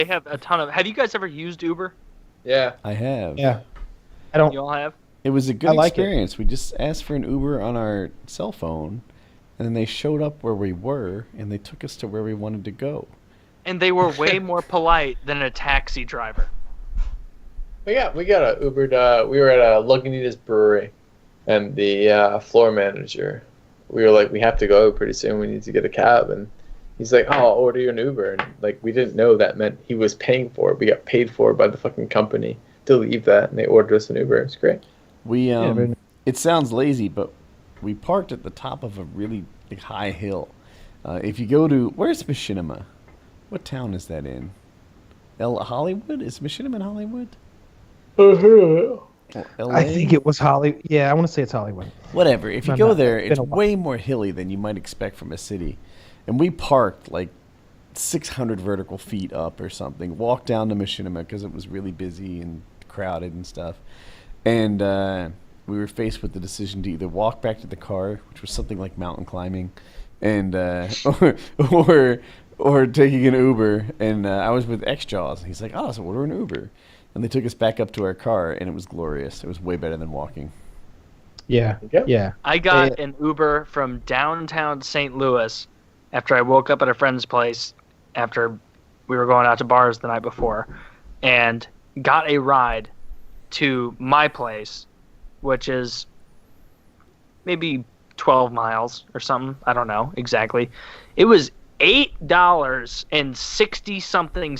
They have a ton of. Have you guys ever used Uber? Yeah. I have. Yeah. I don't. You all have? It was a I good like it. experience. We just asked for an Uber on our cell phone, and then they showed up where we were, and they took us to where we wanted to go. And they were way more polite than a taxi driver. We got a Ubered. We were at a Lagunitas brewery, and the floor manager, we were like, we have to go pretty soon. We need to get a cab, and he's like, oh, I'll order you an Uber. And like, we didn't know that meant he was paying for it. We got paid for by the fucking company to leave that, and they ordered us an Uber. It's great. We very nice. It sounds lazy, but we parked at the top of a really high hill. If you go to where's Machinima? What town is that in? Hollywood? Is Machinima in Hollywood? Or LA? I think it was Hollywood. Yeah, I want to say it's Hollywood. Whatever. If you I'm go not- there, it's been it's a while. way more hilly than you might expect from a city. And we parked like 600 vertical feet up or something. Walked down to Machinima because it was really busy and crowded and stuff. And we were faced with the decision to either walk back to the car, which was something like mountain climbing, and or taking an Uber. And I was with X-Jaws, and he's like, "Oh, so order an Uber." And they took us back up to our car, and it was glorious. It was way better than walking. Yeah. Yep. Yeah. I got an Uber from downtown St. Louis after I woke up at a friend's place after we were going out to bars the night before, and got a ride to my place, which is maybe 12 miles or something. I don't know exactly. It was $8.60-something,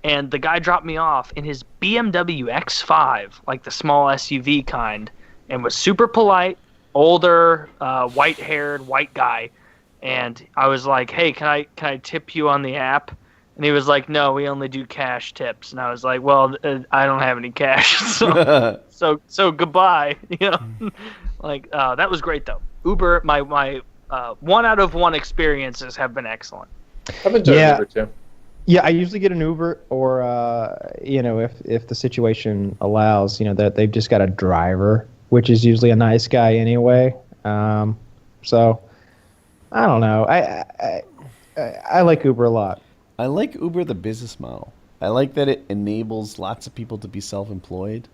and the guy dropped me off in his BMW X5, like the small SUV kind, and was super polite, older, white-haired, white guy. And I was like, "Hey, can I tip you on the app?" And he was like, "No, we only do cash tips." And I was like, "Well, I don't have any cash, so goodbye." You know, like that was great though. Uber, my 1 out of 1 experiences have been excellent. I've enjoyed Yeah. Uber too. Yeah, I usually get an Uber, or if the situation allows, that they've just got a driver, which is usually a nice guy anyway. So I don't know. I like Uber a lot. I like Uber the business model. I like that it enables lots of people to be self-employed.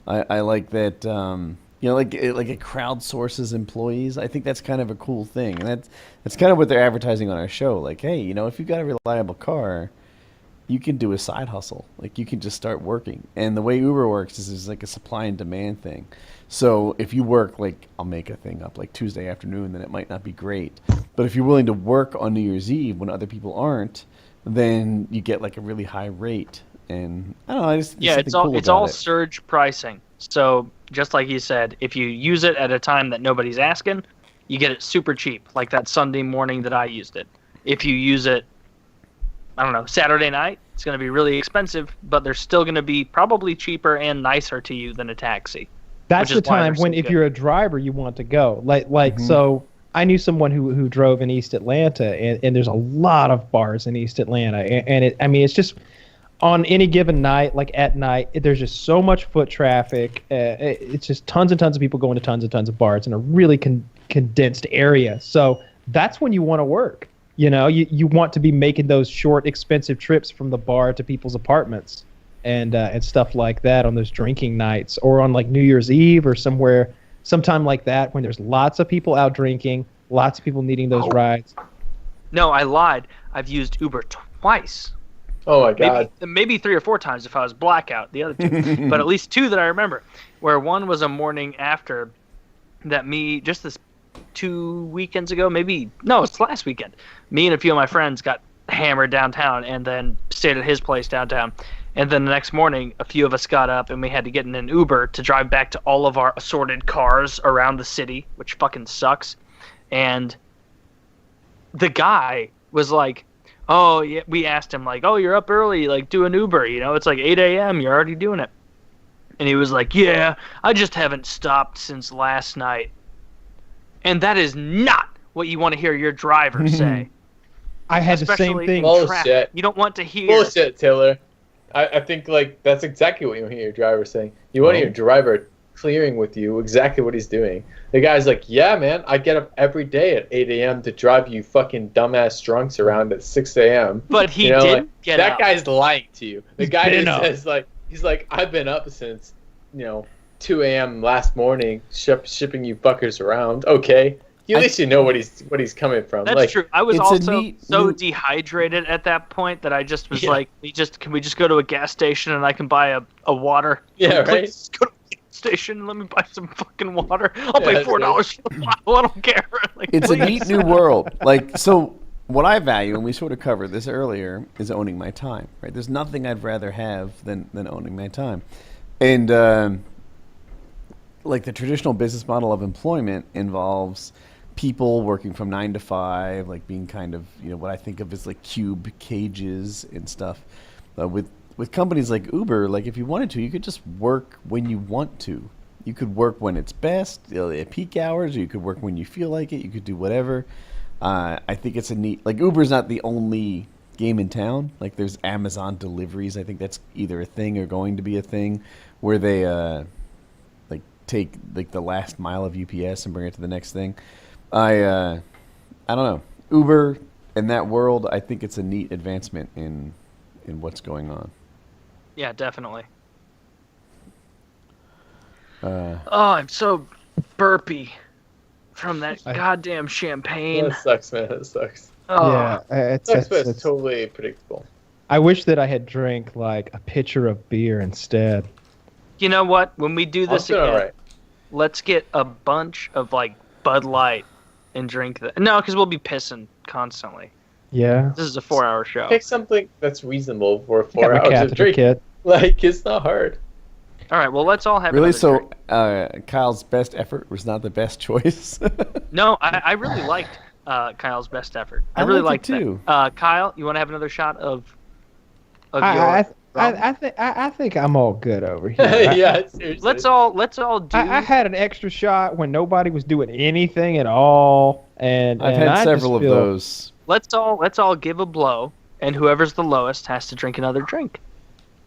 I like that like it crowdsources employees. I think that's kind of a cool thing, and that's kind of what they're advertising on our show. Like, hey, if you've got a reliable car, you can do a side hustle. Like, you can just start working. And the way Uber works is like a supply and demand thing. So if you work, like, I'll make a thing up, like Tuesday afternoon, then it might not be great. But if you're willing to work on New Year's Eve when other people aren't, then you get like a really high rate. And I don't know, there's something cool it's about all it. surge pricing. So just like you said, if you use it at a time that nobody's asking, you get it super cheap. Like that Sunday morning that I used it. If you use it, I don't know, Saturday night, it's going to be really expensive, but they're still going to be probably cheaper and nicer to you than a taxi. That's which the is why time they're when, so if good. you're a driver, you want to go. So I knew someone who drove in East Atlanta, and there's a lot of bars in East Atlanta, and it's just on any given night, like at night, there's just so much foot traffic. It's just tons and tons of people going to tons and tons of bars in a really condensed area. So that's when you want to work. You want to be making those short, expensive trips from the bar to people's apartments and stuff like that on those drinking nights, or on like New Year's Eve or sometime like that, when there's lots of people out drinking, lots of people needing those rides. No, I lied. I've used Uber twice. Oh my god. Maybe 3 or 4 times if I was blackout, the other 2. But at least 2 that I remember, where one was a morning after that just this 2 weekends ago, it's last weekend. Me and a few of my friends got hammered downtown and then stayed at his place downtown. And then the next morning, a few of us got up and we had to get in an Uber to drive back to all of our assorted cars around the city, which fucking sucks. And the guy was like, "Oh, yeah," we asked him, like, "Oh, you're up early, like, do an Uber, it's like 8 a.m., you're already doing it." And he was like, "Yeah, I just haven't stopped since last night." And that is not what you want to hear your driver say. I had the same Especially thing. in traffic. Bullshit. You don't want to hear... Bullshit, Taylor. I think like that's exactly what you want to hear your driver saying. You want to hear your driver clearing with you exactly what he's doing. The guy's like, yeah, man, I get up every day at 8 a.m. to drive you fucking dumbass drunks around at 6 a.m. But he didn't didn't get that up. guy's lying to you. The guy been just up. says like, he's like, I've been up since 2 a.m. last morning, shipping you fuckers around. Okay, at least you know what he's coming from. That's like, true. I was it's a also neat so new- dehydrated at that point that I just was Yeah. like, can we just go to a gas station and I can buy a water? Yeah, Please right? just go to a gas station and let me buy some fucking water. I'll pay Yeah, $4 for the bottle. I don't care. Like, It's a please. neat new world. Like, so what I value, and we sort of covered this earlier, is owning my time. Right? There's nothing I'd rather have than owning my time, and like the traditional business model of employment involves people working from 9 to 5, like being kind of what I think of as like cube cages and stuff. With companies like Uber, like if you wanted to, you could just work when you want to. You could work when it's best, at peak hours, or you could work when you feel like it. You could do whatever. I think it's a neat. Like Uber's not the only game in town. Like there's Amazon deliveries. I think that's either a thing or going to be a thing, where they like take like the last mile of UPS and bring it to the next thing. I don't know. Uber in that world, I think it's a neat advancement in what's going on. Yeah, definitely. Uh, Oh, I'm so burpy from that goddamn champagne. That sucks, man. That sucks. Oh, Yeah, Sucks, but it's totally predictable. I wish that I had drank like a pitcher of beer instead. You know what? When we do this I'm doing again, all right. let's get a bunch of like Bud Light and drink that. No, because we'll be pissing constantly. Yeah. This is a 4-hour show. Pick something that's reasonable for I got 4 my hours of catheter drinking. kit. Like, it's not hard. All right, well, let's all have really? another So drink. Kyle's best effort was not the best choice. No, I really liked Kyle's best effort. I I really liked liked it too. that. Kyle, you want to have another shot of your? I think I'm all good over here. Yeah, seriously. Let's all do. I had an extra shot when nobody was doing anything at all, and I've and had I several just of feel- those. Let's all give a blow, and whoever's the lowest has to drink another drink.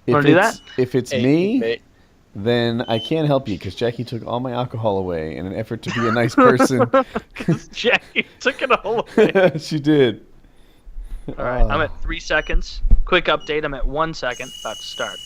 If Wanna do If it's Hey, me, mate. then I can't help you because Jackie took all my alcohol away in an effort to be a nice person. Jackie took it all away. She did. All right, I'm at 3 seconds. Quick update. I'm at 1 second. About to start.